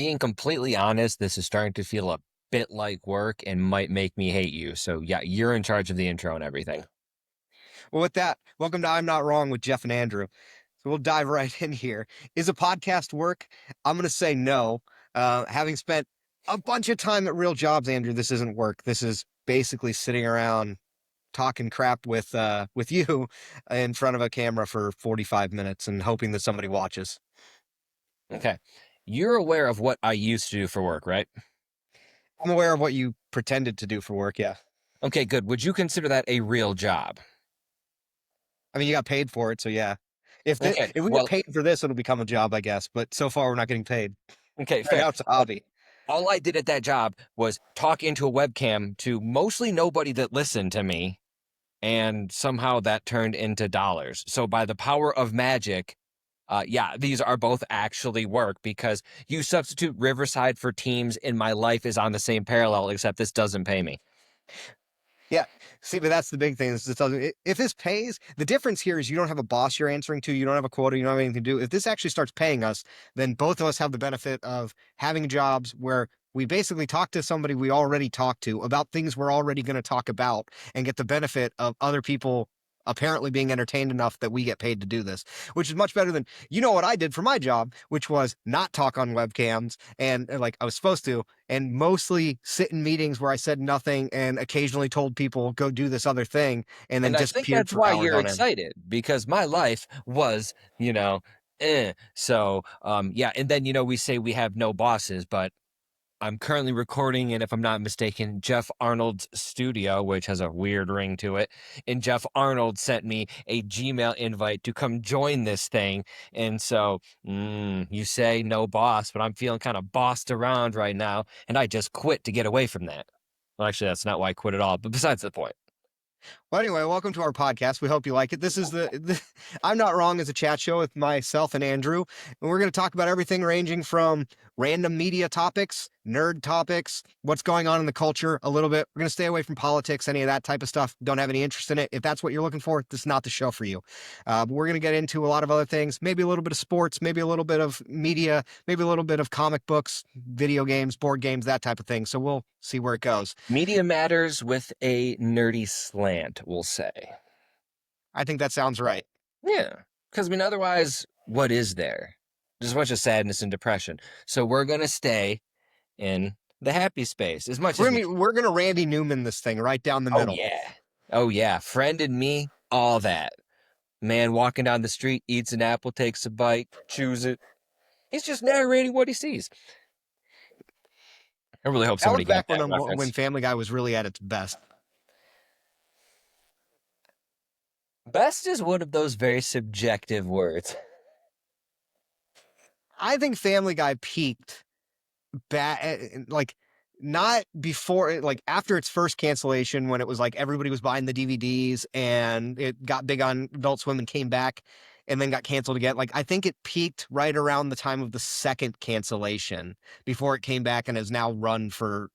being completely honest, this is starting to feel a bit like work and might make me hate you. So yeah, you're in charge of the intro and everything. Well, with that, welcome to I'm Not Wrong with Jeff and Andrew. So we'll dive right in here. Is a podcast work? I'm going to say no. Having spent a bunch of time at real jobs, Andrew, this isn't work. This is basically sitting around talking crap with you in front of a camera for 45 minutes and hoping that somebody watches. Okay. You're aware of what I used to do for work, right? I'm aware of what you pretended to do for work. Yeah. Okay, good. Would you consider that a real job? I mean, you got paid for it, so yeah. Okay. If we get Well, paid for this, it'll become a job, I guess. But so far, we're not getting paid. okay, Right fair. now, it's a hobby. All I did at that job was talk into a webcam to mostly nobody that listened to me, and somehow that turned into dollars. So by the power of magic, yeah, these are both actually work because you substitute Riverside for Teams and my life is on the same parallel, except this doesn't pay me. Yeah. See, but that's the big thing. Is this doesn't, if this pays, the difference here is you don't have a boss you're answering to. You don't have a quota. You don't have anything to do. If this actually starts paying us, then both of us have the benefit of having jobs where we basically talk to somebody we already talked to about things we're already going to talk about and get the benefit of other people apparently being entertained enough that we get paid to do this, which is much better than, what I did for my job, which was not talk on webcams and like I was supposed to, and mostly sit in meetings where I said nothing and occasionally told people go do this other thing and then And I think disappeared that's for why hours you're on end. excited because my life was, So, yeah. And then, we say we have no bosses, but I'm currently recording in, if I'm not mistaken, Jeff Arnold's studio, which has a weird ring to it. And Jeff Arnold sent me a Gmail invite to come join this thing. And so you say no boss, but I'm feeling kind of bossed around right now. And I just quit to get away from that. Well, actually, that's not why I quit at all. But besides the point. Well, anyway, welcome to our podcast. We hope you like it. This is the I'm Not Wrong is a chat show with myself and Andrew, and we're going to talk about everything ranging from random media topics, nerd topics, what's going on in the culture a little bit. We're going to stay away from politics, any of that type of stuff. Don't have any interest in it. If that's what you're looking for, this is not the show for you. But we're going to get into a lot of other things, maybe a little bit of sports, maybe a little bit of media, maybe a little bit of comic books, video games, board games, that type of thing. So we'll see where it goes. Media matters with a nerdy slant, we'll say. I think that sounds right. Yeah. Because, otherwise, what is there? Just a bunch of sadness and depression. So we're going to stay in the happy space as much as we can. We're gonna Randy Newman this thing right down the Oh, middle. yeah. Oh, yeah. Friend and me, all that. Man walking down the street, eats an apple, takes a bite, chews it. He's just narrating what he sees. I really hope That was somebody got back that when reference. Family Guy was really at its best. Best is one of those very subjective words. I think Family Guy peaked like not before like after its first cancellation when it was like everybody was buying the DVDs and it got big on Adult Swim and came back and then got canceled again. Like I think it peaked right around the time of the second cancellation before it came back and has now run for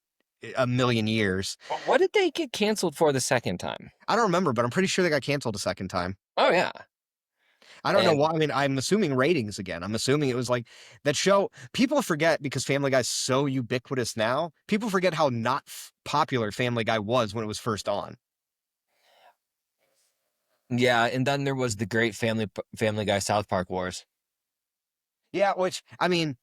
a million years. What did they get canceled for the second time? I don't remember, but I'm pretty sure they got canceled a second time. Oh, yeah. I don't know And why. I mean, I'm assuming ratings again. I'm assuming it was like that show. People forget because Family Guy's so ubiquitous now. People forget how not popular Family Guy was when it was first on. yeah, and then there was the great Family Guy South Park Wars. Yeah, which I mean,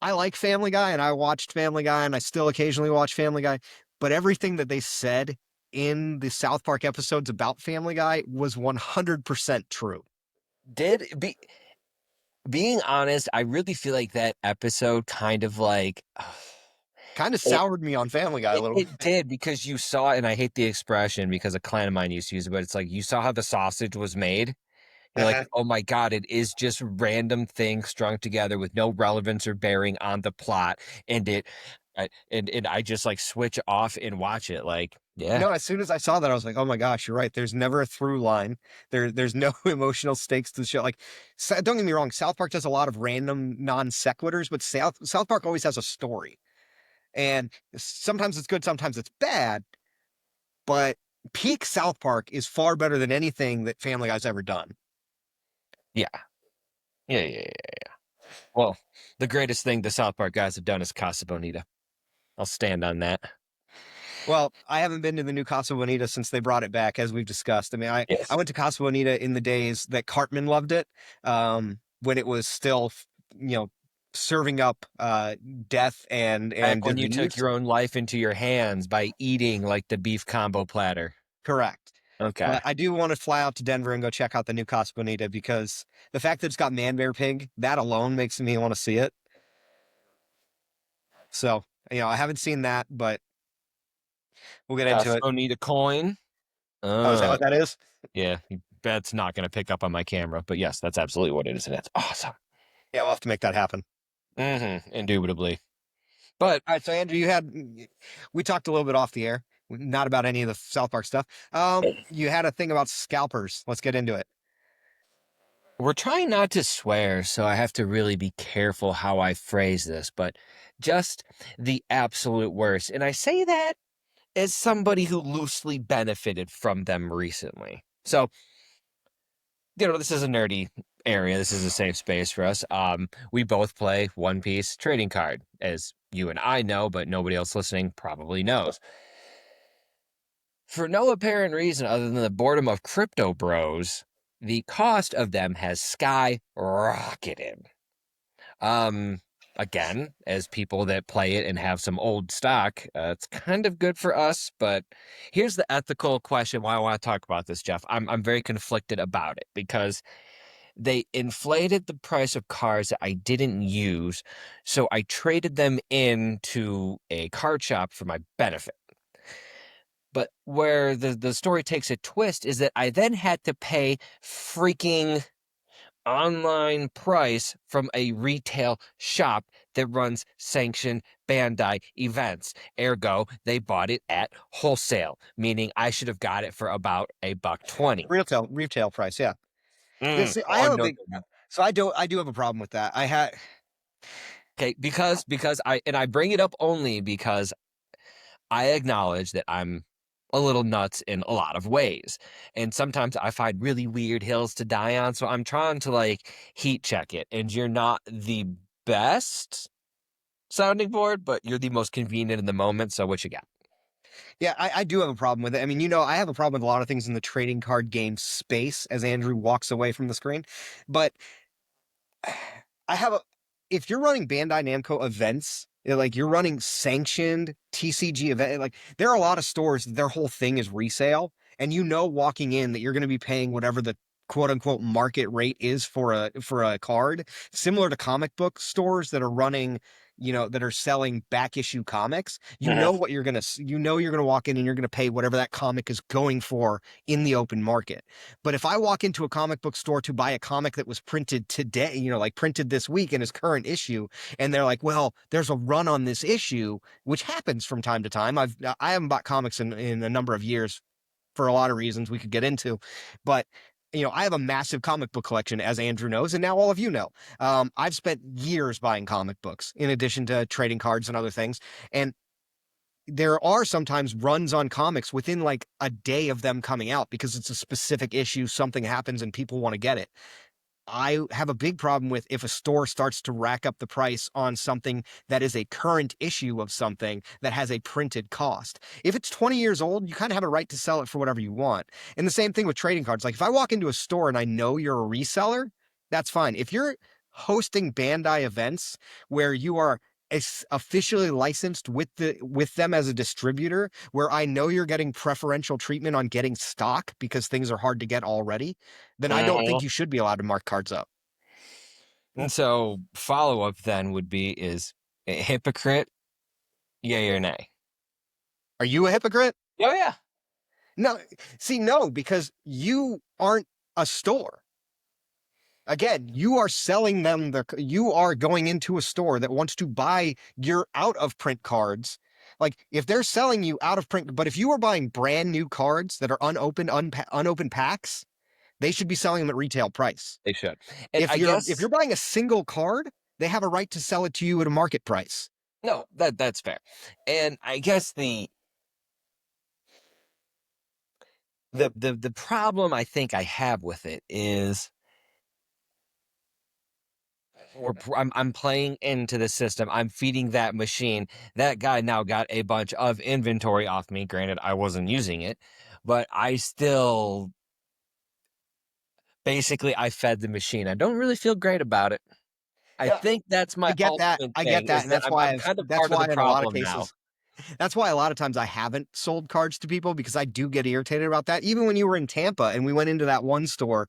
I like Family Guy and I watched Family Guy and I still occasionally watch Family Guy, but everything that they said in the South Park episodes about Family Guy was 100% true. Did be being honest, I really feel like that episode kind of like Kind of it soured me on Family Guy a it, little it bit. did because you saw, and I hate the expression because a client of mine used to use it, but it's like you saw how the sausage was made. You're like, oh my God, it is just random things strung together with no relevance or bearing on the plot. And and I just like switch off and watch it. Like, yeah. No, as soon as I saw that, I was like, "Oh my gosh, you're right. There's never a through line. There's no emotional stakes to the show." Like, don't get me wrong, South Park does a lot of random non sequiturs, but South Park always has a story, and sometimes it's good, sometimes it's bad. But peak South Park is far better than anything that Family Guy's ever done. Yeah. Yeah. Well, the greatest thing the South Park guys have done is Casa Bonita. I'll stand on that. Well, I haven't been to the new Casa Bonita since they brought it back, as we've discussed. I mean, I Yes. went to Casa Bonita in the days that Cartman loved it, when it was still, you know, serving up death and Back when you took disease. your own life into your hands by eating like the beef combo platter. Correct. Okay. But I do want to fly out to Denver and go check out the new Casa Bonita because the fact that it's got Man Bear Pig, that alone makes me want to see it. So, I haven't seen that, but we'll get into it. Costco need a coin. Oh, is that Uh, what that is? yeah, that's not going to pick up on my camera, but yes, that's absolutely what it is, and that's awesome. Yeah, we'll have to make that happen. Indubitably. But All right, so Andrew, we talked a little bit off the air, not about any of the South Park stuff. You had a thing about scalpers. Let's get into it. we're trying not to swear, so I have to really be careful how I phrase this, but just the absolute worst. And I say that as somebody who loosely benefited from them recently. So, this is a nerdy area. This is a safe space for us. We both play One Piece trading card, as you and I know, but nobody else listening probably knows. For no apparent reason other than the boredom of crypto bros, the cost of them has skyrocketed. Um, Again, as people that play it and have some old stock, it's kind of good for us. But here's the ethical question why I want to talk about this, Jeff. I'm very conflicted about it because they inflated the price of cards that I didn't use, so I traded them into a card shop for my benefit. But where the story takes a twist is that I then had to pay freaking online price from a retail shop that runs sanctioned Bandai events. Ergo, they bought it at wholesale, meaning I should have got it for about $1.20. Retail price, yeah. Yeah, see, I Oh have a no, big, so I do have a problem with that. okay, because I bring it up only because I acknowledge that I'm a little nuts in a lot of ways. And sometimes I find really weird hills to die on. So I'm trying to like heat check it. And you're not the best sounding board, but you're the most convenient in the moment. So what you got? Yeah, I do have a problem with it. I mean, I have a problem with a lot of things in the trading card game space as Andrew walks away from the screen, but I have a if you're running Bandai Namco events, like you're running sanctioned TCG event, like there are a lot of stores that their whole thing is resale, and walking in that you're going to be paying whatever the quote unquote market rate is for a card, similar to comic book stores that are running, that are selling back issue comics. You're gonna walk in and you're gonna pay whatever that comic is going for in the open market. But if I walk into a comic book store to buy a comic that was printed today, like printed this week in its current issue, and they're like, "Well, there's a run on this issue," which happens from time to time. I haven't bought comics in a number of years for a lot of reasons we could get into, but I have a massive comic book collection, as Andrew knows, and now all of you know. I've spent years buying comic books in addition to trading cards and other things, and there are sometimes runs on comics within like a day of them coming out because it's a specific issue, something happens and people want to get it. I have a big problem with if a store starts to rack up the price on something that is a current issue of something that has a printed cost. If it's 20 years old, you kind of have a right to sell it for whatever you want. And the same thing with trading cards. Like if I walk into a store and I know you're a reseller, that's fine. If you're hosting Bandai events where you are officially licensed with them as a distributor, where I know you're getting preferential treatment on getting stock because things are hard to get already, then I don't think Mhm. you should be allowed to mark cards up. And so follow up then would be is a hypocrite, yay or nay? Are you a hypocrite? Oh yeah. No, see, no, because you aren't a store. Again, you are selling them you are going into a store that wants to buy your out of print cards. Like if they're selling you out of print, but if you are buying brand new cards that are unopened packs, they should be selling them at retail price. They should. And If I you're guess buying a single card, they have a right to sell it to you at a market price. no, that's fair. And I guess the problem I think I have with it is I'm playing into the system. I'm feeding that machine. That guy now got a bunch of inventory off me. Granted, I wasn't using it, but I still basically I fed the machine. I don't really feel great about it. I Yeah, think that's I my get that. ultimate I get thing that, is and that I'm kind of that's part of why the in a lot of problem now. cases that's why a lot of times I haven't sold cards to people because I do get irritated about that. Even when you were in Tampa and we went into that one store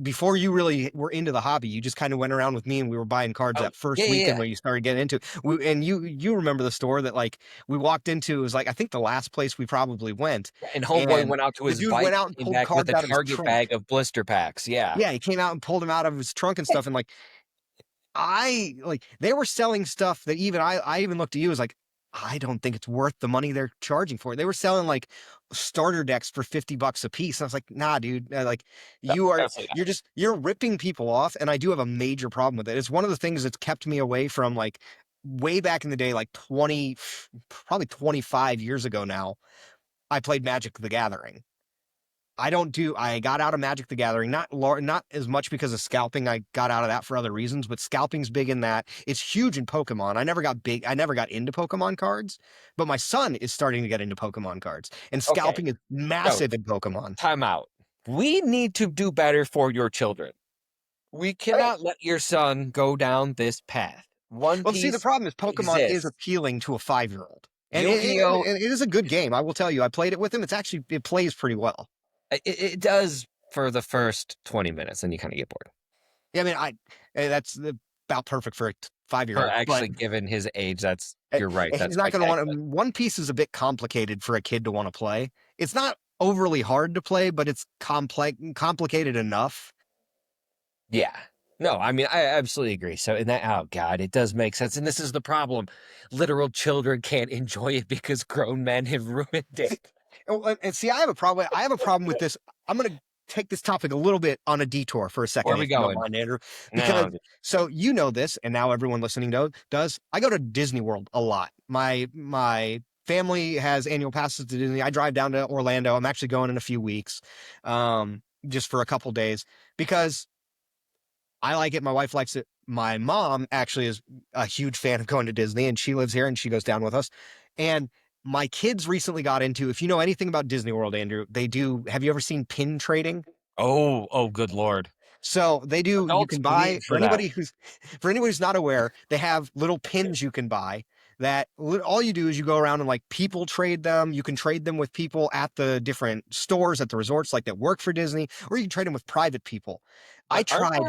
before you really were into the hobby, you just kind of went around with me and we were buying cards Oh, that yeah, first yeah, weekend yeah. when you started getting into it. And you remember the store that like we walked into, it was like I think the last place we probably went. And homeboy And went out to the his dude went bike out and and came pulled back with cards a out of his Target trunk. bag of blister packs. Yeah. Yeah, he came out and pulled them out of his trunk and stuff. And like I like they were selling stuff that even I even looked at you as like I don't think it's worth the money they're charging for it. They were selling like starter decks for $50 a piece. And I was like, nah, dude, like No, you absolutely you're ripping people off. And I do have a major problem with it. It's one of the things that's kept me away from like way back in the day, like 20, probably 25 years ago now, I played Magic the Gathering. I got out of Magic the Gathering, not as much because of scalping. I got out of that for other reasons, but scalping's big in that. It's huge in Pokemon. I never got into Pokemon cards, but my son is starting to get into Pokemon cards, and not. Okay. scalping is No, massive in Pokemon. time out. We need to do better for your children. We Oh, yeah. cannot let your son go down this path. One Well, see, the Piece problem is Pokemon is exists. appealing to a 5-year-old. And Yu-Gi-Oh! it is a good game. I will tell you, I played it with him. It plays pretty well. It does for the first 20 minutes, and you kind of get bored. Yeah, I mean, that's about perfect for a 5-year-old, but Actually, given his age, Uh, you're right. He's That's not going to want spectacular. to. One Piece is a bit complicated for a kid to want to play. It's not overly hard to play, but it's complicated enough. Yeah. No, I mean, I absolutely agree. So, in that, oh God, it does make sense. And this is the problem. Literal children can't enjoy it because grown men have ruined See, it. and see, I have a problem. I have a problem with this. I'm going to take this topic a little bit on a detour for a Where second, are we if you don't going? mind, Andrew, because No. so you know this, and now everyone listening does. I go to Disney World a lot. My family has annual passes to Disney. I drive down to Orlando. I'm actually going in a few weeks, just for a couple days because I like it. My wife likes it. My mom actually is a huge fan of going to Disney, and she lives here and she goes down with us. And my kids recently got into, if you know anything about Disney World, Andrew, they do. Have you ever seen pin trading? Oh, good Lord. So they do, you Adults can bleed buy for that. for anybody who's not aware, they have little pins you can buy that all you do is you go around and like people trade them. You can trade them with people at the different stores at the resorts like that work for Disney, or you can trade them with private people. I But tried.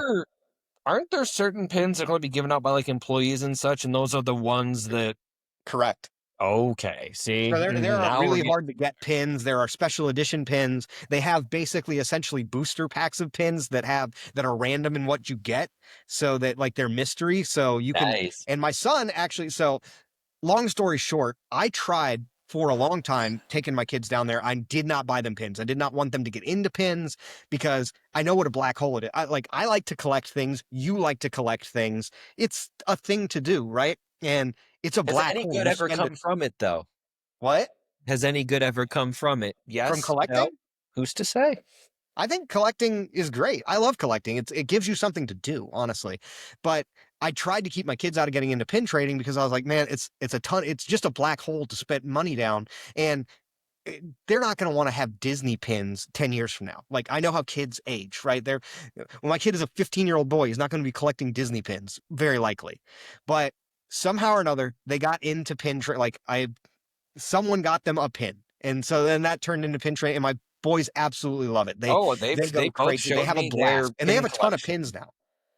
aren't there certain pins that are going to be given out by like employees and such, and those are the ones that Correct. okay, So see, there are now we're really getting hard to get pins. There are special edition pins. They have basically essentially booster packs of pins that are random in what you get, so that like they're mystery. So you can. nice. And my son actually. So long story short, I tried for a long time taking my kids down there. I did not buy them pins. I did not want them to get into pins because I know what a black hole it is. I like to collect things. You like to collect things. It's a thing to do, right? And it's a Has black any hole. good You ever spend it. come from it, though? What? Has any good ever come from it? From Yes? No? collecting? Who's to say? I think collecting is great. I love collecting. It gives you something to do, honestly. But I tried to keep my kids out of getting into pin trading because I was like, man, it's a ton. It's just a black hole to spend money down, and they're not going to want to have Disney pins 10 years from now. Like I know how kids age, right? When my kid is a 15-year-old boy, he's not going to be collecting Disney pins, very likely. But somehow or another, they got into pin trade. Like someone got them a pin. And so then that turned into pin trade, and my boys absolutely love it. Oh, They they go both crazy. They showed have a me their blast. And they have pin a ton of collection. pins now.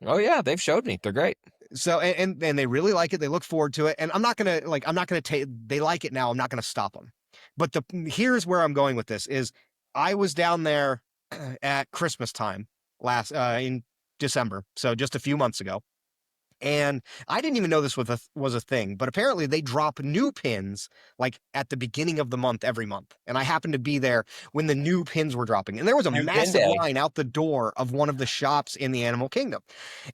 Oh yeah, they've showed me. They're great. So and they really like it. They look forward to it. And I'm not gonna take they like it now. I'm not gonna stop them. But here's where I'm going with this is I was down there at Christmas time last in December. So just a few months ago. And I didn't even know this was a thing, but apparently they drop new pins like at the beginning of the month every month. And I happened to be there when the new pins were dropping. And there was a New pin massive day. line out the door of one of the shops in the animal kingdom.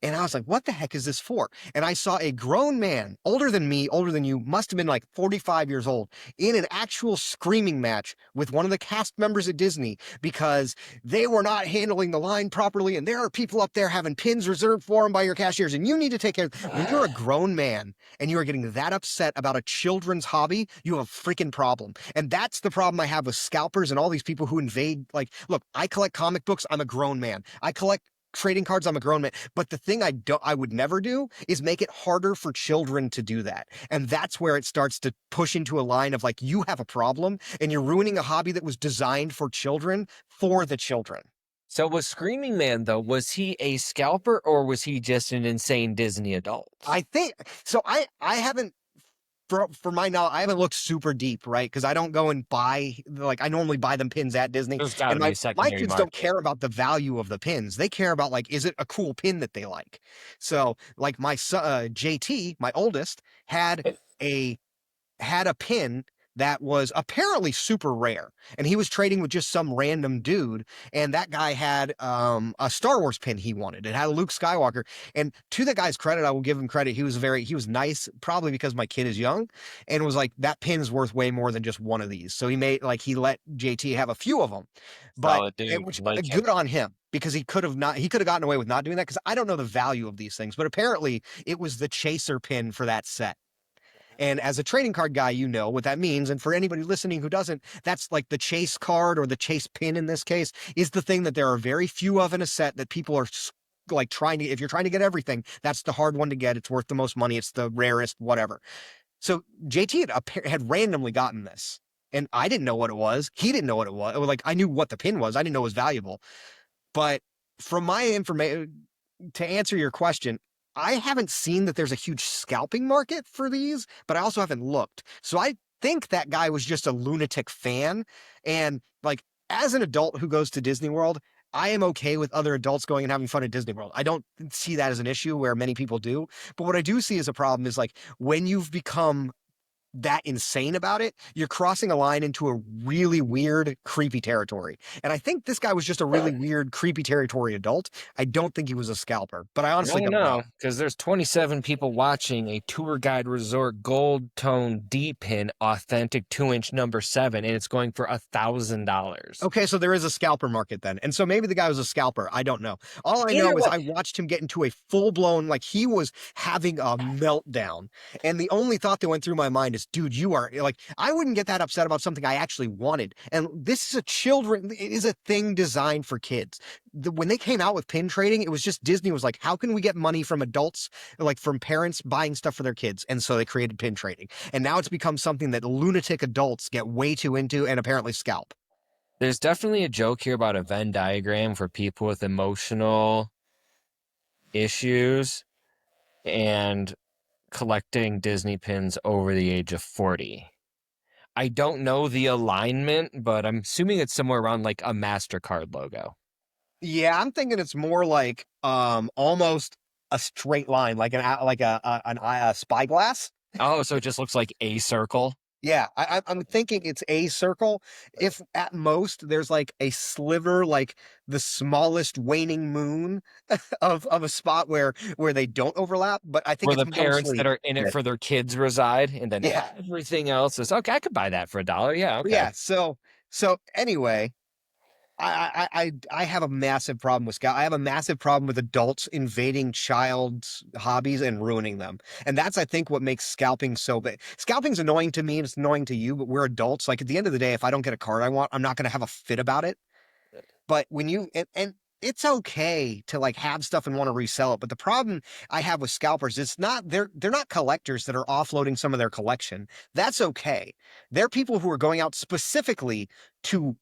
And I was like, what the heck is this for? And I saw a grown man, older than me, older than you, must have been like 45 years old, in an actual screaming match with one of the cast members at Disney because they were not handling the line properly. And there are people up there having pins reserved for them by your cashiers. And you need to take cares? When you're a grown man and you are getting that upset about a children's hobby, you have a freaking problem. And that's the problem I have with scalpers and all these people who invade. Like, look, I collect comic books. I'm a grown man. I collect trading cards. I'm a grown man. But the thing I would never do is make it harder for children to do that. And that's where it starts to push into a line of like, you have a problem and you're ruining a hobby that was designed for the children. So was Screaming Man though, was he a scalper or was he just an insane Disney adult? I think so. I haven't for my knowledge, I haven't looked super deep, right? Because I don't go and buy like I normally buy them pins at Disney, There's got and to be a my secondary kids don't market. care about the value of the pins. They care about like, is it a cool pin that they like? So like my son, JT, my oldest, a had a pin that was apparently super rare, and he was trading with just some random dude, and that guy had a Star Wars pin he wanted. It had a Luke Skywalker, and to the guy's credit, I will give him credit. He was nice, probably because my kid is young, and was like, that pin's worth way more than just one of these. So he let JT have a few of them, but Solid dude, which like him. good on him, because he could have gotten away with not doing that, because I don't know the value of these things, but apparently it was the chaser pin for that set. And as a trading card guy, you know what that means. And for anybody listening who doesn't, that's like the chase card, or the chase pin in this case, is the thing that there are very few of in a set that people are like trying to, if you're trying to get everything, that's the hard one to get. It's worth the most money. It's the rarest, whatever. So JT had randomly gotten this. And I didn't know what it was. He didn't know what it was. Like, I knew what the pin was. I didn't know it was valuable. But from my information, to answer your question, I haven't seen that there's a huge scalping market for these, but I also haven't looked. So I think that guy was just a lunatic fan. And like, as an adult who goes to Disney World, I am okay with other adults going and having fun at Disney World. I don't see that as an issue where many people do. But what I do see as a problem is like, when you've become that insane about it, you're crossing a line into a really weird, creepy territory. And I think this guy was just a really weird, creepy territory adult. I don't think he was a scalper, but I I honestly don't don't know. know, because there's 27 people watching a tour guide resort gold tone D pin authentic 2-inch number 7, and it's going for $1,000. Okay, so there is a scalper market then. And so maybe the guy was a scalper. I don't know. All I Either know is way, I watched him get into a full blown, like he was having a meltdown. And the only thought that went through my mind is, dude, you are like, I wouldn't get that upset about something I actually wanted. And this is it is a thing designed for kids. When they came out with pin trading, it was just Disney was like, how can we get money from adults, like from parents buying stuff for their kids? And so they created pin trading. And now it's become something that lunatic adults get way too into and apparently scalp. there's definitely a joke here about a Venn diagram for people with emotional issues and collecting Disney pins over the age of 40. I don't know the alignment, but I'm assuming it's somewhere around like a MasterCard logo. Yeah, I'm thinking it's more like almost a straight line, like a spyglass. Oh, so it just looks like a circle. Yeah, I'm thinking it's a circle. If at most there's like a sliver, like the smallest waning moon of a spot where they don't overlap, but I think Where it's the parents that mostly are in it it. for their kids reside, and then Yeah, everything else is okay. I could buy that for $1. Yeah, okay. yeah. So anyway, I have a massive problem with Scout. I have a massive problem with adults invading child's hobbies and ruining them. And that's, I think, what makes scalping so bad. Scalping's annoying to me and it's annoying to you, but we're adults. Like at the end of the day, if I don't get a card I want, I'm not going to have a fit about it. But when and it's okay to like have stuff and want to resell it. But the problem I have with scalpers, it's not they're not collectors that are offloading some of their collection. That's okay. They're people who are going out specifically to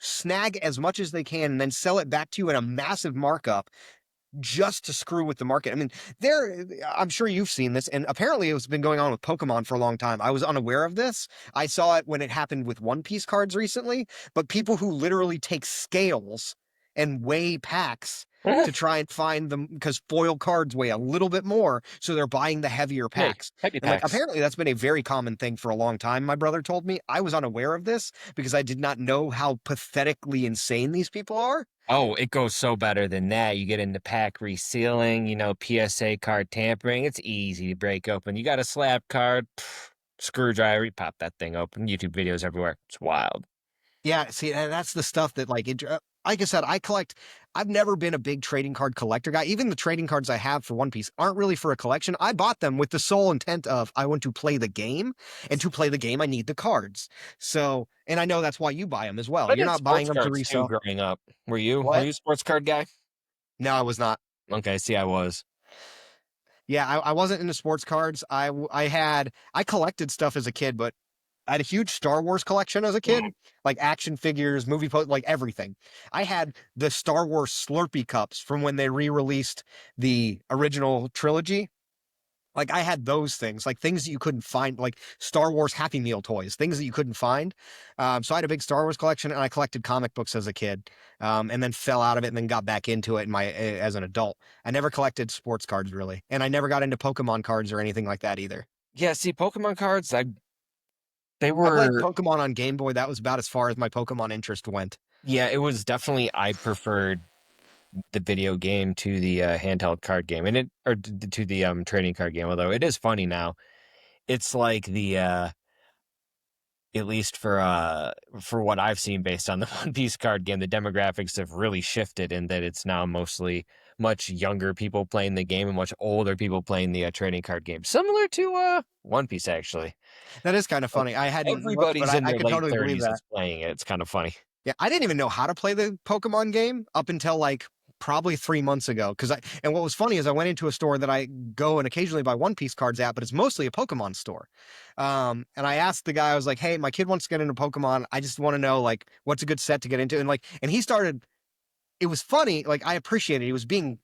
snag as much as they can and then sell it back to you at a massive markup just to screw with the market. I mean, I'm sure you've seen this, and apparently it's been going on with Pokemon for a long time. I was unaware of this. I saw it when it happened with One Piece cards recently, but people who literally take scales and weigh packs to try and find them because foil cards weigh a little bit more, so they're buying the heavier Hey, packs. happy And like packs. apparently that's been a very common thing for a long time. My brother told me. I was unaware of this because I did not know how pathetically insane these people are. Oh, it goes so better than that. You get into pack resealing, PSA card tampering. It's easy to break open. You got a slab card, screwdriver, you pop that thing open. YouTube videos everywhere. It's wild. Yeah, see, and that's the stuff that like like I said, I've never been a big trading card collector guy. Even the trading cards I have for One Piece aren't really for a collection. I bought them with the sole intent of I want to play the game, and to play the game, I need the cards. So, and I know that's why you buy them as well. I You're did not buying sports them to cards too resell. growing up. Were you? Were What? you a sports card guy? No, I was not. Okay, see, I was. Yeah, I wasn't into sports cards. I collected stuff as a kid, but I had a huge Star Wars collection as a kid, like action figures, like everything. I had the Star Wars Slurpee cups from when they re-released the original trilogy. Like I had those things, like things that you couldn't find, like Star Wars Happy Meal toys, things that you couldn't find. So I had a big Star Wars collection, and I collected comic books as a kid, and then fell out of it, and then got back into it in my as an adult. I never collected sports cards really, and I never got into Pokemon cards or anything like that either. Yeah, see, Pokemon cards, they I played were, Pokemon on Game Boy. That was about as far as my Pokemon interest went. yeah, it was definitely, I preferred the video game to the handheld card game, and to the trading card game. Although it is funny now, it's like the at least for what I've seen based on the One Piece card game, the demographics have really shifted in that it's now mostly much younger people playing the game and much older people playing the trading card game. Similar to One Piece, actually. That is kind of Like funny. I hadn't looked, but everybody's in I their could late totally believe 30s that. that's playing it. It's kind of funny. Yeah, I didn't even know how to play the Pokemon game up until like probably 3 months ago. And what was funny is I went into a store that I go and occasionally buy One Piece cards at, but it's mostly a Pokemon store. And I asked the guy, I was like, "Hey, my kid wants to get into Pokemon. I just want to know like what's a good set to get into." And he started, it was funny. Like I appreciated he was being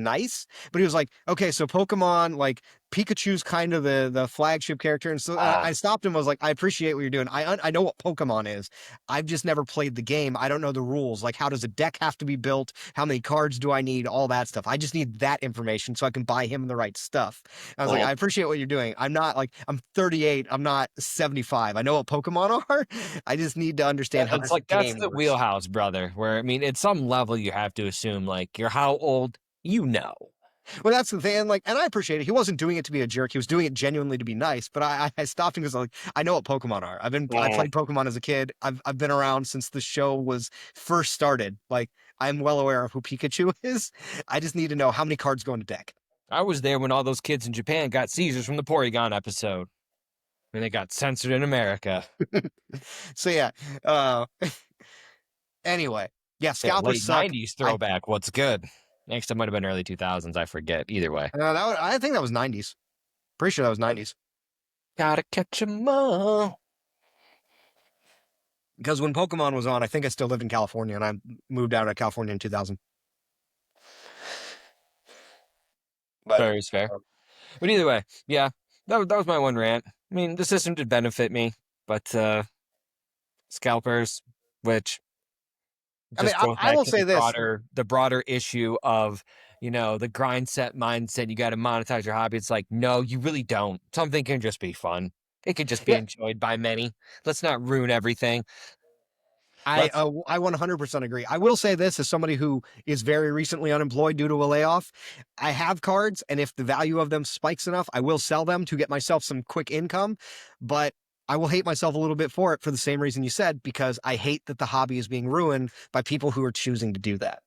nice, but he was like, okay, so Pokemon, like Pikachu's kind of the flagship character, and so I stopped him. I was like, I appreciate what you're doing. I know what Pokemon is. I've just never played the game. I don't know the rules. Like, how does a deck have to be built? How many cards do I need? All that stuff. I just need that information so I can buy him the right stuff. I was like, I appreciate what you're doing. I'm 38. I'm not 75. I know what Pokemon are. I just need to understand how It's this like that's game the works. wheelhouse, brother. Where I mean, at some level, you have to assume like you're how old, you know. Well, that's the thing. And I appreciate it. He wasn't doing it to be a jerk. He was doing it genuinely to be nice. But I stopped him because like I know what Pokemon are. I played Pokemon as a kid. I've been around since the show was first started. Like I'm well aware of who Pikachu is. I just need to know how many cards go in a deck. I was there when all those kids in Japan got seizures from the Porygon episode, and they got censored in America. So yeah. Uh anyway. Yeah, Yeah, scalpers late suck. '90s I throwback. What's good? Next, it might have been early 2000s. I forget. Either way, I think that was 90s. Pretty sure that was 90s. gotta catch 'em all. Because when Pokemon was on, I think I still lived in California and I moved out of California in 2000. But Fair is fair. um, But either way, yeah, that was my one rant. I mean, the system did benefit me, but scalpers, which I mean, just goes I back will to say this. the broader issue of the grind set mindset. You got to monetize your hobby. It's like, no, you really don't. Something can just be fun. It can just be Yeah, enjoyed by many. Let's not ruin everything. Let's I 100% agree. I will say this as somebody who is very recently unemployed due to a layoff. I have cards, and if the value of them spikes enough, I will sell them to get myself some quick income. But I will hate myself a little bit for it for the same reason you said, because I hate that the hobby is being ruined by people who are choosing to do that.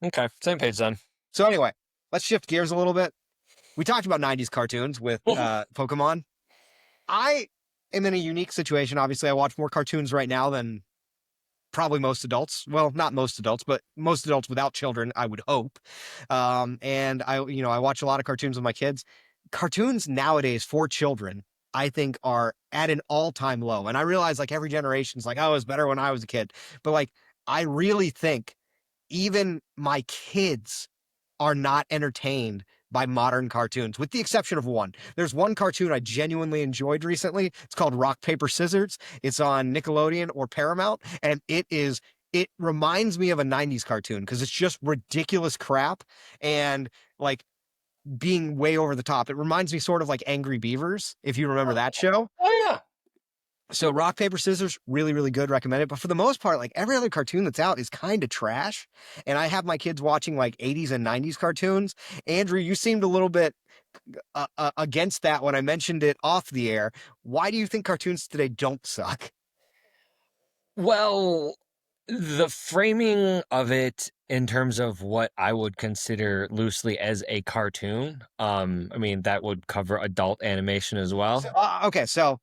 okay. Same page then. So anyway, let's shift gears a little bit. We talked about 90s cartoons with Pokemon. I am in a unique situation. Obviously, I watch more cartoons right now than probably most adults. Well, not most adults, but most adults without children, I would hope. And I watch a lot of cartoons with my kids. Cartoons nowadays for children, I think, are at an all-time low. And I realize like every generation's like, oh, it was better when I was a kid. But like, I really think even my kids are not entertained by modern cartoons, with the exception of one. There's one cartoon I genuinely enjoyed recently. It's called Rock, Paper, Scissors. It's on Nickelodeon or Paramount, and it reminds me of a 90s cartoon because it's just ridiculous crap and like being way over the top. It reminds me sort of like Angry Beavers, if you remember that show. Oh yeah. So Rock, Paper, Scissors, really, really good. Recommend it. But for the most part, like every other cartoon that's out is kind of trash. And I have my kids watching like 80s and 90s cartoons. Andrew, you seemed a little bit against that when I mentioned it off the air. Why do you think cartoons today don't suck? Well, The framing of it in terms of what I would consider loosely as a cartoon, I mean, that would cover adult animation as So, well. okay, so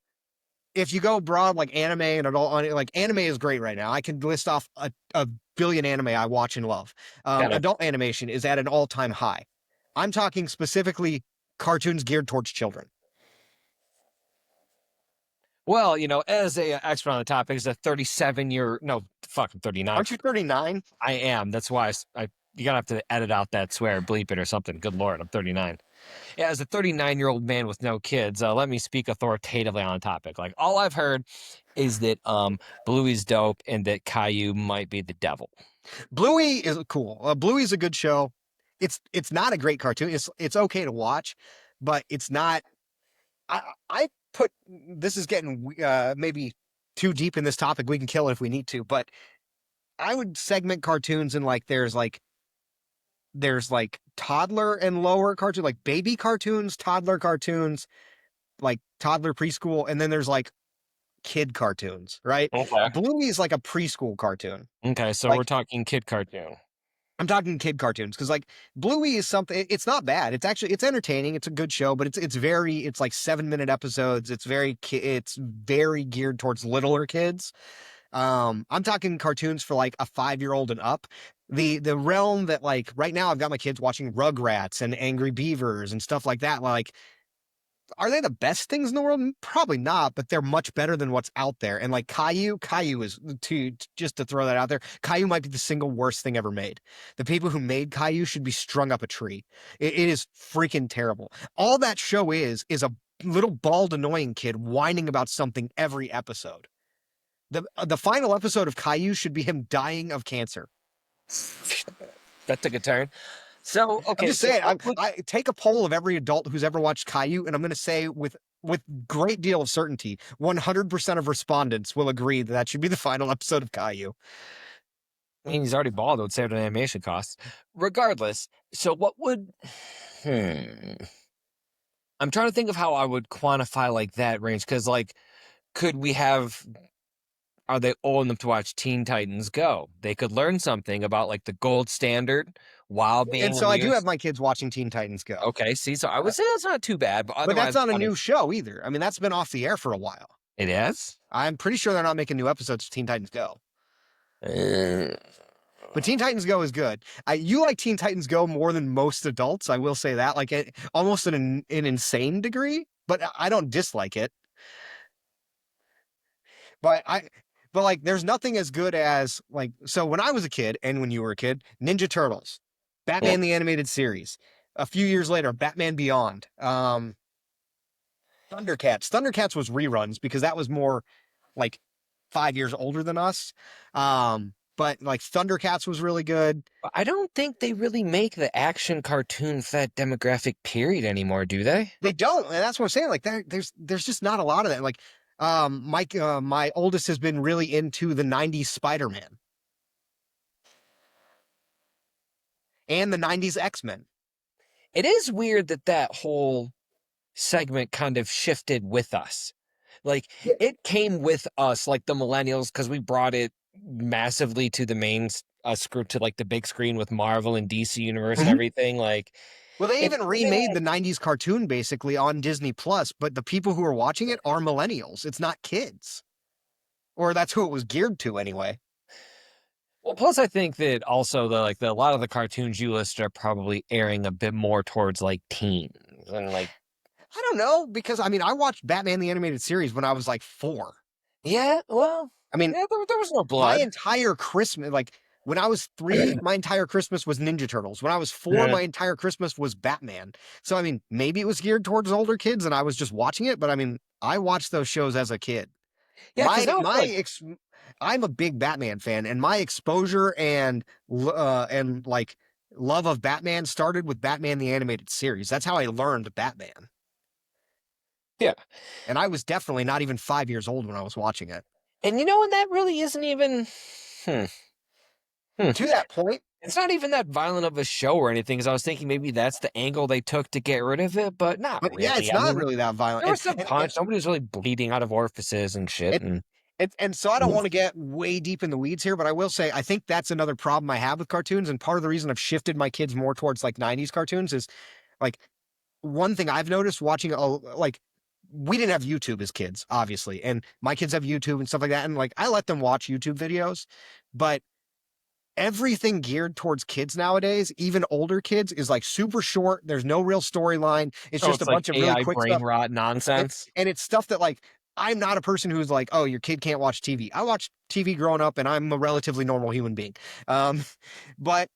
if you go broad like anime and adult, like anime is great right now. I can list off a billion anime I watch and love. Kind of, Adult animation is at an all-time high. I'm talking specifically cartoons geared towards children. well, as a expert on the topic, as a 37-year, no, fuck, I'm 39. Aren't you 39? I am. That's why you gotta have to edit out that swear, bleep it or something. Good Lord, I'm 39. Yeah, as a 39-year-old man with no kids, let me speak authoritatively on the topic. Like all I've heard is that Bluey's dope and that Caillou might be the devil. Bluey is cool. Bluey's a good show. It's not a great cartoon. It's okay to watch, but it's not. I put this is getting maybe too deep in this topic. We can kill it if we need to, but I would segment cartoons in like there's like toddler and lower cartoon, like baby cartoons, toddler cartoons, like toddler preschool, and then there's like kid cartoons, right? Okay. Bluey is like a preschool cartoon. Okay, so we're Like talking kid cartoon. I'm talking kid cartoons because like Bluey is something. It's not bad. It's entertaining. It's a good show, but it's like 7 minute episodes. It's very geared towards littler kids. I'm talking cartoons for like a 5-year-old and up. The realm that like right now I've got my kids watching Rugrats and Angry Beavers and stuff like that. Like, are they the best things in the world? Probably not, but they're much better than what's out there. And like Caillou is just to throw that out there. Caillou might be the single worst thing ever made. The people who made Caillou should be strung up a tree. It is freaking terrible. All that show is a little bald annoying kid whining about something every episode. The final episode of Caillou should be him dying of cancer. That took a turn. So, I'm okay, just so saying. I take a poll of every adult who's ever watched Caillou, and I'm going to say with great deal of certainty, 100% of respondents will agree that that should be the final episode of Caillou. I mean, he's already bald. It would save an animation cost. Regardless, so what would. Hmm. I'm trying to think of how I would quantify like that range because, like, could we have are they old enough to watch Teen Titans Go? They could learn something about like the gold standard while And being so I do have amused. my kids watching Teen Titans Go, Okay, see, so I uh, would say that's not too bad, but but that's otherwise, not a kind of new show either. I mean, that's been off the air for a while. it is. I'm pretty sure they're not making new episodes of Teen Titans Go. Uh, But Teen Titans Go is good. You like Teen Titans Go more than most adults. I will say that, like almost an insane degree. But I don't dislike it. But like there's nothing as good as like so when I was a kid and when you were a kid, Ninja Turtles, yeah, Batman the Animated Series. A few years later, Batman Beyond, Thundercats. Thundercats was reruns because that was more like 5 years older than us. But like Thundercats was really good. I don't think they really make the action cartoon for that demographic period anymore, do they? They don't, and that's what I'm saying. Like there's just not a lot of that. Like my oldest has been really into the '90s Spider-Man and the '90s X-Men. It is weird that that whole segment kind of shifted with us. Like Yeah. it came with us, like the millennials, because we brought it massively to the main screw to like the big screen with Marvel and DC Universe and Mhm. everything. Like Well, they it even remade the '90s cartoon basically on Disney Plus, but the people who are watching it are millennials. It's not kids, or that's who it was geared to anyway. well, plus I think that also the a lot of the cartoons you list are probably airing a bit more towards like teens and like I don't know because I mean I watched Batman the Animated Series when I was like 4. yeah, well, I mean yeah, there was no my blood. entire Christmas, like when I was 3, my entire Christmas was Ninja Turtles. When I was 4, Yeah, my entire Christmas was Batman. So I mean, maybe it was geared towards older kids and I was just watching it, but I mean, I watched those shows as a kid. yeah, because that was like I'm a big Batman fan, and my exposure and like love of Batman started with Batman the Animated Series. That's how I learned Batman. yeah. And I was definitely not even 5 years old when I was watching it. And and that really isn't even. Hmm. Hmm. To that point, It's not even that violent of a show or anything, because I was thinking maybe that's the angle they took to get rid of it, but not but yeah, really. it's I not mean, really that violent. there was some punch. Nobody was really bleeding out of orifices and shit. And And And so I don't want to get way deep in the weeds here, but I will say I think that's another problem I have with cartoons. And part of the reason I've shifted my kids more towards like 90s cartoons is like one thing I've noticed watching like we didn't have YouTube as kids, obviously, and my kids have YouTube and stuff like that. And like I let them watch YouTube videos, but everything geared towards kids nowadays, even older kids, is like super short. There's no real storyline. It's Oh, just a it's like bunch of really AI quick brain stuff. rot And, nonsense. and it's stuff that like I'm not a person who's like, oh, your kid can't watch TV. I watched TV growing up and I'm a relatively normal human being. Um, but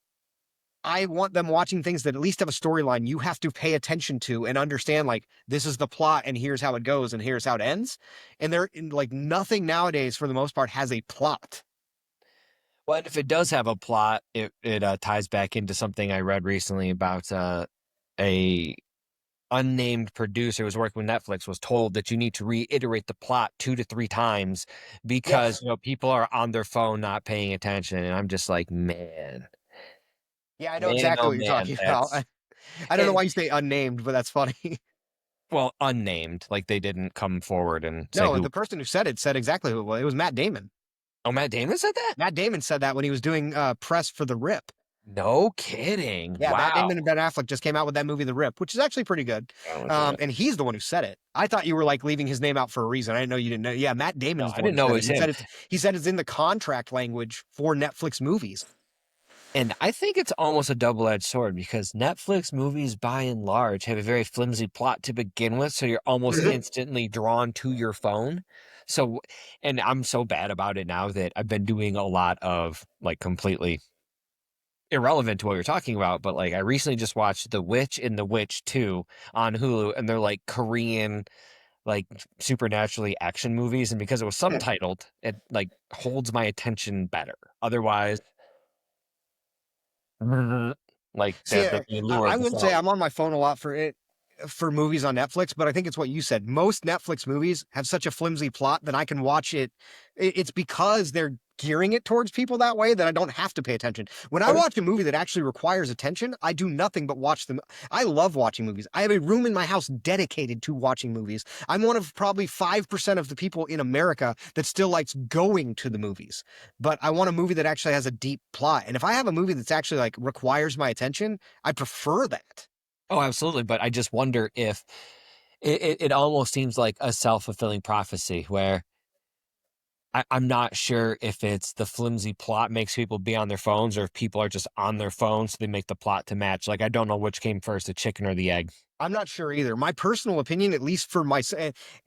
I want them watching things that at least have a storyline you have to pay attention to and understand like this is the plot and here's how it goes and here's how it ends. And they're like nothing nowadays for the most part has a plot. Well, and if it does have a plot, it ties back into something I read recently about a unnamed producer who was working with Netflix was told that you need to reiterate the plot 2 to 3 times because Yes. people are on their phone not paying attention, and I'm just like, Yeah, I know man, exactly oh what you're man, talking about. that's I don't know and why you say unnamed, but that's funny. well, unnamed, like they didn't come forward and say No, who. the person who said it said exactly who it was. It was Matt Damon. Oh, Matt Damon said that? Matt Damon said that when he was doing press for The Rip. No kidding. Yeah, Matt Wow. Damon and Ben Affleck just came out with that movie, The Rip, which is actually pretty good. I looked it up. And he's the one who said it. I thought you were like leaving his name out for a reason. I didn't know you didn't know. Yeah, Matt Damon No, is I the one didn't who know it said it. was him. He said it's in the contract language for Netflix movies. And I think it's almost a double-edged sword because Netflix movies, by and large, have a very flimsy plot to begin with, so you're almost instantly drawn to your phone. So, and I'm so bad about it now that I've been doing a lot of like completely irrelevant to what you're talking about, but like I recently just watched The Witch and The Witch 2 on Hulu, and they're like Korean, like supernaturally action movies, and because it was subtitled, it like holds my attention better. Otherwise, like See, the allure I of the wouldn't say song. I'm on my phone a lot for it for movies on Netflix, but I think it's what you said. Most Netflix movies have such a flimsy plot that I can watch it. It's because they're gearing it towards people that way that I don't have to pay attention. When I watch a movie that actually requires attention, I do nothing but watch them. I love watching movies. I have a room in my house dedicated to watching movies. I'm one of probably 5% of the people in America that still likes going to the movies. But I want a movie that actually has a deep plot. And if I have a movie that's actually like requires my attention, I prefer that. Oh, absolutely. But I just wonder if it almost seems like a self-fulfilling prophecy where I'm not sure if it's the flimsy plot makes people be on their phones or if people are just on their phones, so they make the plot to match. Like, I don't know which came first, the chicken or the egg. I'm not sure either. My personal opinion, at least for my,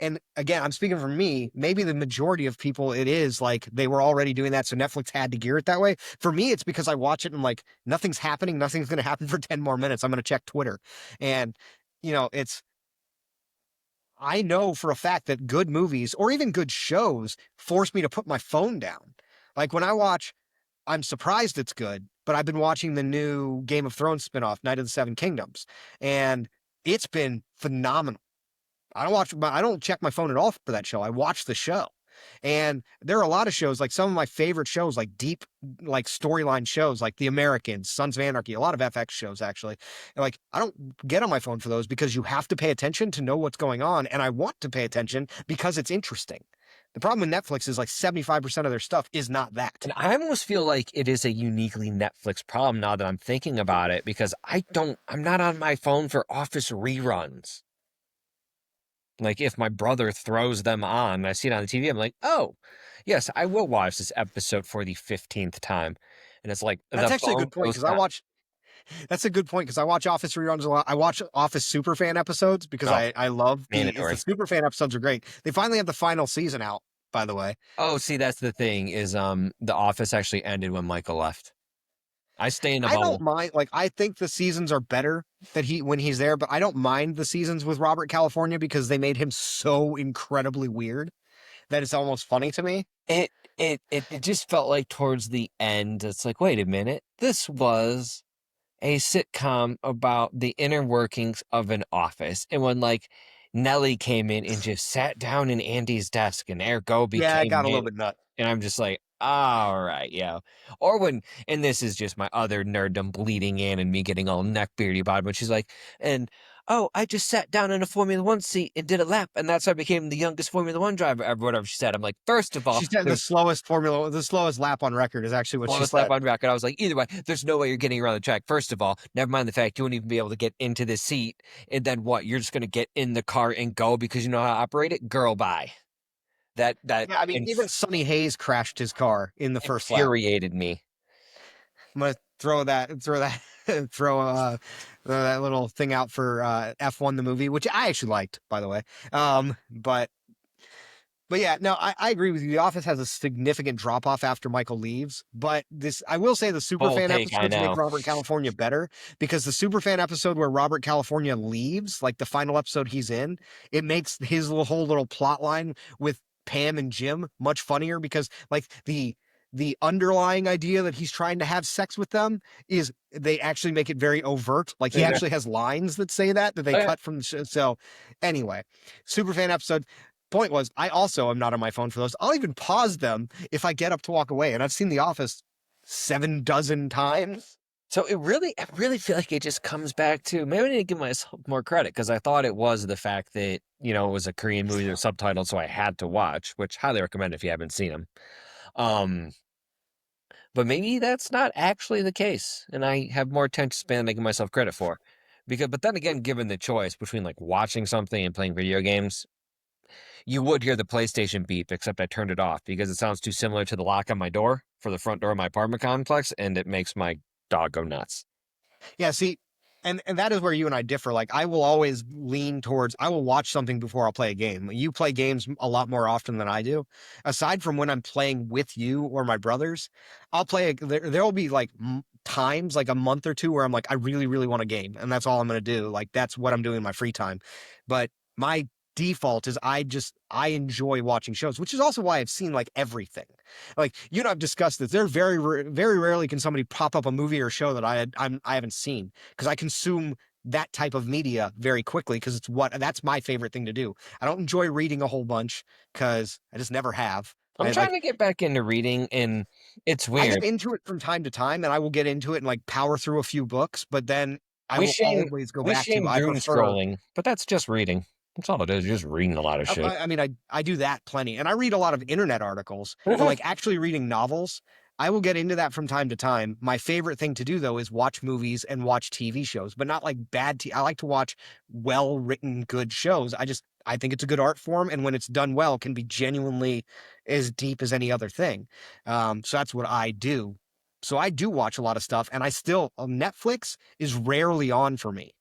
and again, I'm speaking for me, maybe the majority of people, it is like they were already doing that. So Netflix had to gear it that way. For me, it's because I watch it and I'm like, nothing's happening. Nothing's going to happen for 10 more minutes. I'm going to check Twitter. And, it's, I know for a fact that good movies or even good shows force me to put my phone down. Like when I watch, I'm surprised it's good, but I've been watching the new Game of Thrones spinoff, Night of the Seven Kingdoms, and it's been phenomenal. I don't check my phone at all for that show. I watch the show. And there are a lot of shows, like some of my favorite shows, like deep, like storyline shows, like The Americans, Sons of Anarchy, a lot of FX shows actually. And like I don't get on my phone for those because you have to pay attention to know what's going on. And I want to pay attention because it's interesting. The problem with Netflix is like 75% of their stuff is not that. And I almost feel like it is a uniquely Netflix problem now that I'm thinking about it because I'm not on my phone for office reruns. Like if my brother throws them on, I see it on the TV, I'm like, oh, yes, I will watch this episode for the 15th time. And it's like That's the actually a phone good point goes because I on. watch That's a good point because I watch Office reruns a lot. I watch Office Superfan episodes because Oh, I love the mandatory. Superfan episodes are great. They finally have the final season out, by the way. Oh, see, that's the thing is The Office actually ended when Michael left. I stay in a I don't bubble. mind like I think the seasons are better that he when he's there, but I don't mind the seasons with Robert California because they made him so incredibly weird that it's almost funny to me. It just felt like towards the end, it's like, wait a minute, this was a sitcom about the inner workings of an office. And when like Nellie came in and just sat down in Andy's desk and ergo Yeah, it became got a little it, bit nuts. and I'm just like, all right, yeah. Or when, and this is just my other nerddom bleeding in and me getting all neckbeardy about it, but she's like, and oh, I just sat down in a Formula One seat and did a lap, and that's how I became the youngest Formula One driver ever, whatever she said. I'm like, first of all, She said there's the slowest lap on record is actually what she slowest lap said. on record. I was like, either way, there's no way you're getting around the track. First of all, never mind the fact you won't even be able to get into the seat. And then what? You're just going to get in the car and go because you know how to operate it? Girl, bye. That Yeah, I mean, even Sonny Hayes crashed his car in the first lap. infuriated me. I'm gonna throw that little thing out for F1 the movie, which I actually liked, by the way. But yeah, no, I agree with you. The Office has a significant drop off after Michael leaves, but this I will say the Bold Superfan take, I episodes make know. Robert California better because the Superfan episode where Robert California leaves, like the final episode he's in, it makes his whole little plot line with Pam and Jim much funnier because like the underlying idea that he's trying to have sex with them is they actually make it very overt. Like he Yeah. actually has lines that say that they Oh, yeah. cut from the show. So anyway, Superfan episode. Point was, I also am not on my phone for those. I'll even pause them if I get up to walk away. And I've seen The Office 7 dozen times. So I really feel like it just comes back to maybe I need to give myself more credit because I thought it was the fact that, you know, it was a Korean movie that was subtitled, so I had to watch, which highly recommend if you haven't seen them. Um, but maybe that's not actually the case, and I have more attention span than I give myself credit for. But then again, given the choice between like watching something and playing video games, you would hear the PlayStation beep, except I turned it off because it sounds too similar to the lock on my door for the front door of my apartment complex, and it makes my dog go nuts. Yeah, see, and that is where you and I differ. Like I will always lean towards I will watch something before I'll play a game. You play games a lot more often than I do. Aside from when I'm playing with you or my brothers, I'll play there'll be like times like a month or two where I'm like I really really want a game and that's all I'm going to do. Like that's what I'm doing in my free time. But my default is I enjoy watching shows, which is also why I've seen like everything. Like you and I've discussed this. There very rarely can somebody pop up a movie or show that I haven't seen because I consume that type of media very quickly because that's my favorite thing to do. I don't enjoy reading a whole bunch because I just never have. I'm I trying like to get back into reading, and it's I weird. get into it from time to time, and I will get into it and like power through a few books, but then I We will shame always go we back to shame I doom prefer scrolling, but that's just reading. That's all it is. You're just reading a lot of shit. I mean, I do that plenty, and I read a lot of internet articles, but like actually reading novels, I will get into that from time to time. My favorite thing to do though is watch movies and watch TV shows, but not like I like to watch well written, good shows. I think it's a good art form, and when it's done well, can be genuinely as deep as any other thing. So that's what I do. So I do watch a lot of stuff, and I still Netflix is rarely on for me.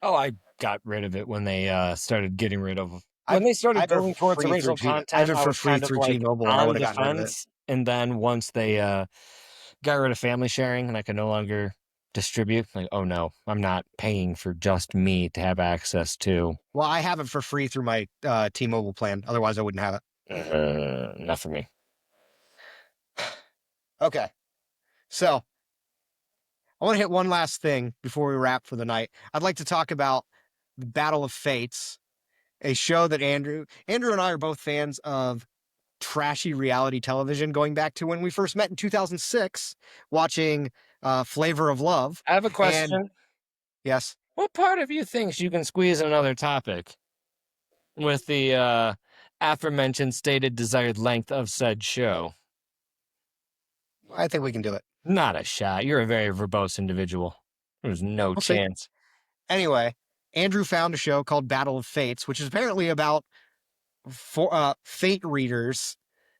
Oh, I got rid of it when they started getting rid of when I've they started I've it going for towards free through original G. I've content. it I for was free kind of through like T-Mobile, or I on would have the gotten rid of it. fence, and then once they got rid of family sharing and I could no longer distribute, like, oh no, I'm not paying for just me to have access to. Well, I have it for free through my T-Mobile plan. Otherwise, I wouldn't have it. Not for me. Okay, so I want to hit one last thing before we wrap for the night. I'd like to talk about the Battle of Fates, a show that Andrew and I are both fans of trashy reality television, going back to when we first met in 2006, watching Flavor of Love. I have a And question. yes, What part of you thinks you can squeeze another topic with the aforementioned stated desired length of said show? I think we can do it. Not a shot. You're a very verbose individual. There's no We'll see. chance. Anyway, Andrew found a show called Battle of Fates, which is apparently about fate readers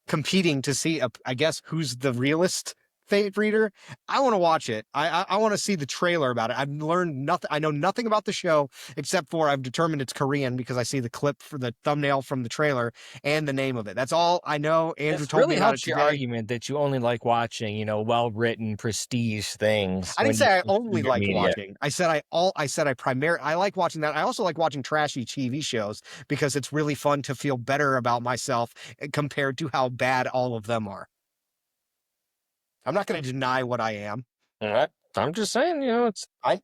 competing to see I guess who's the realist fate reader. I want to watch it. I want to see the trailer about it. I've learned nothing. I know nothing about the show except for I've determined it's Korean because I see the clip for the thumbnail from the trailer and the name of it. That's all I know. Andrew This told me really about it helps your today. argument that you only like watching, well-written prestige things I didn't when you say I consume only your liked media. watching. I like watching that. I also like watching trashy TV shows because it's really fun to feel better about myself compared to how bad all of them are. I'm not going to deny what I am. All right. I'm just saying, it's I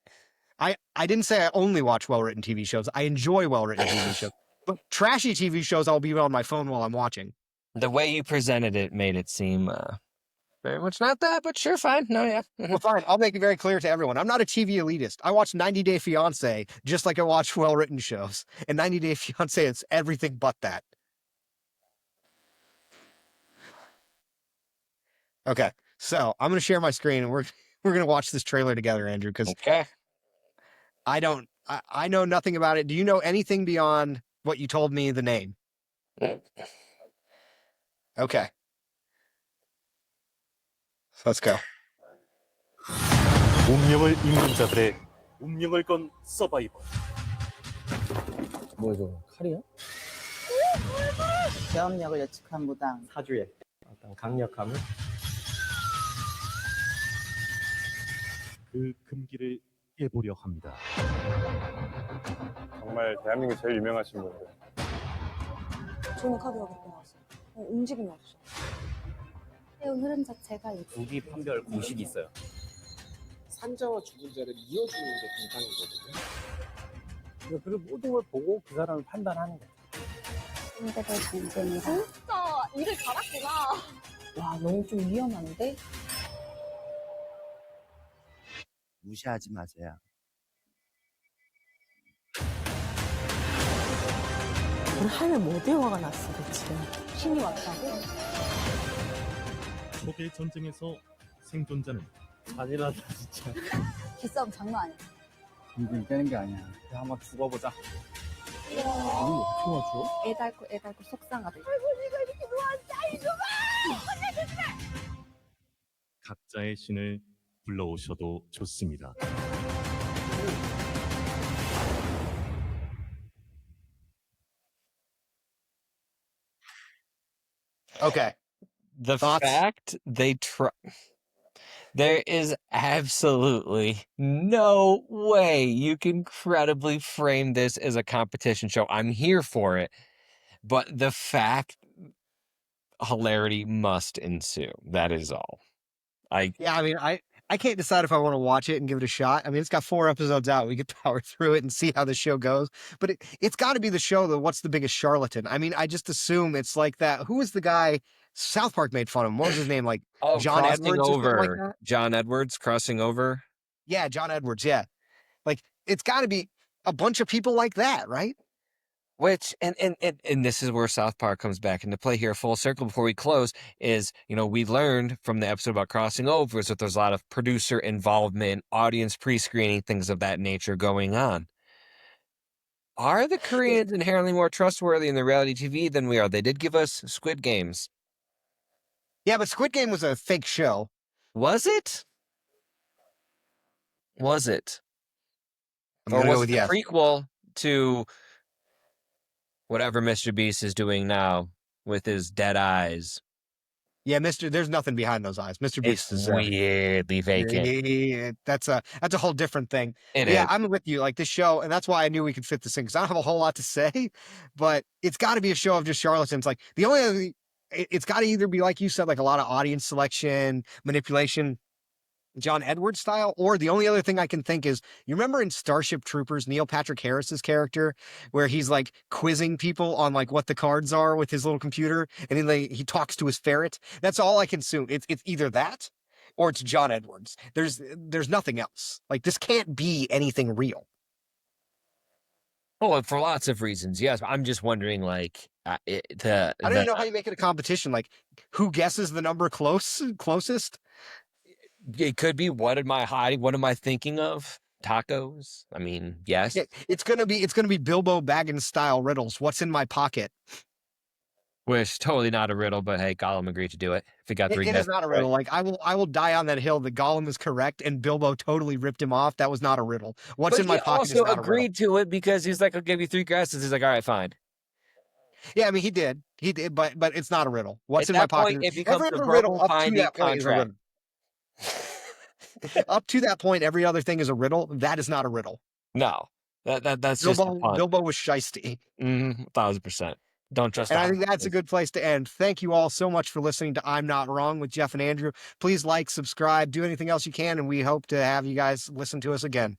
I didn't say I only watch well-written TV shows. I enjoy well-written TV shows. But trashy TV shows I'll be on my phone while I'm watching. the way you presented it made it seem Very much not that, but sure, fine. No, yeah. Well, fine. I'll make it very clear to everyone. I'm not a TV elitist. I watch 90 Day Fiance just like I watch well-written shows. And 90 Day Fiance is everything but that. Okay, so I'm going to share my screen and we're going to watch this trailer together, Andrew, because Okay. I know nothing about it. Do you know anything beyond what you told me the name? Okay. So let's go. 운명을 잇는 자들의 운명을 건 서바이벌. 뭐야 저거 칼이야? 계엄력을 예측한 무당. 사주의 어떤 강력함을 그 금기를 깨보려 합니다. 정말 대한민국 제일 유명하신 분들. 저는 카드가 그렇게 나왔어요. 움직임이 없어. 배우 흐름 자체가 무기 판별 공식이 있어요. 산자와 죽은 자를 이어주는 게 정상이거든요. 그리고 모든 걸 보고 그 사람을 판단하는 거야. 상대들 전쟁이라. 진짜 일을 잘했구나. 와, 너무 좀 위험한데? 무시하지 마세요. 우리 하늘 뭐 어디에 화가 났어, 대체. 신이 왔다고? 적의 전쟁에서 생존자는 잔인하다 진짜. 기싸움 장난 아니야. 인생 깨는 게 아니야. 그냥 한번 죽어보자. 이거 어떻게 맞춰? 애 닳고 속상하다. 각자의 신을 불러오셔도 좋습니다. Okay. The Thoughts? fact they try. There is absolutely no way you can credibly frame this as a competition show. I'm here for it, but the fact hilarity must ensue. That is all. Yeah, I mean, I can't decide if I want to watch it and give it a shot. I mean, it's got 4 episodes out. We could power through it and see how the show goes. But it's got to be the show that what's the biggest charlatan? I mean, I just assume it's like that. Who was the guy South Park made fun of him? What was his name? Like John crossing Edwards or something like over. that? John Edwards crossing over. Yeah, John Edwards. Yeah. Like it's got to be a bunch of people like that, right? Which and this is where South Park comes back into play here. Full circle before we close is, we learned from the episode about crossing over is that there's a lot of producer involvement, audience pre-screening, things of that nature going on. Are the Koreans inherently more trustworthy in the reality TV than we are? They did give us Squid Games. Yeah, but Squid Game was a fake show. Was it? Was it? I'm Or gonna was go it with the yes. prequel to whatever Mr. Beast is doing now with his dead eyes? Yeah, there's nothing behind those eyes. Mr. Beast It's is weirdly vacant. yeah, that's a whole different thing. It Yeah, is. I'm with you. Like this show, and that's why I knew we could fit this in because I don't have a whole lot to say, but it's got to be a show of just charlatans. Like the only other, it's got to either be like you said, like a lot of audience selection, manipulation, John Edwards style, or the only other thing I can think is you remember in Starship Troopers, Neil Patrick Harris's character, where he's like quizzing people on like what the cards are with his little computer, and then he talks to his ferret. That's all I can assume. It's either that or it's John Edwards. There's nothing else. Like this can't be anything real. Oh, for lots of reasons, yes. I'm just wondering, like, I don't even know how you make it a competition. Like who guesses the number closest? it could be, what am I hiding? What am I thinking of? Tacos? I mean, yes. It's gonna be Bilbo Baggins style riddles. What's in my pocket? Which totally not a riddle, but hey, Gollum agreed to do it. If he got 3 It guesses is not a right. riddle. Like I will die on that hill that Gollum is correct and Bilbo totally ripped him off. That was not a riddle. What's But in my he pocket is also not a riddle. agreed to it because he's like, I'll give you 3 guesses. He's like, all right, fine. Yeah, I mean he did, but it's not a riddle. What's At in my that point, pocket? it becomes Every the other riddle verbal up to binding that point is a contract. riddle. Up to that point, every other thing is a riddle. That is not a riddle. No, that's just a punt. Bilbo was shiesty. 1000%. Don't trust. And I think that's a good place to end. Thank you all so much for listening to I'm Not Wrong with Jeff and Andrew. Please like, subscribe, do anything else you can, and we hope to have you guys listen to us again.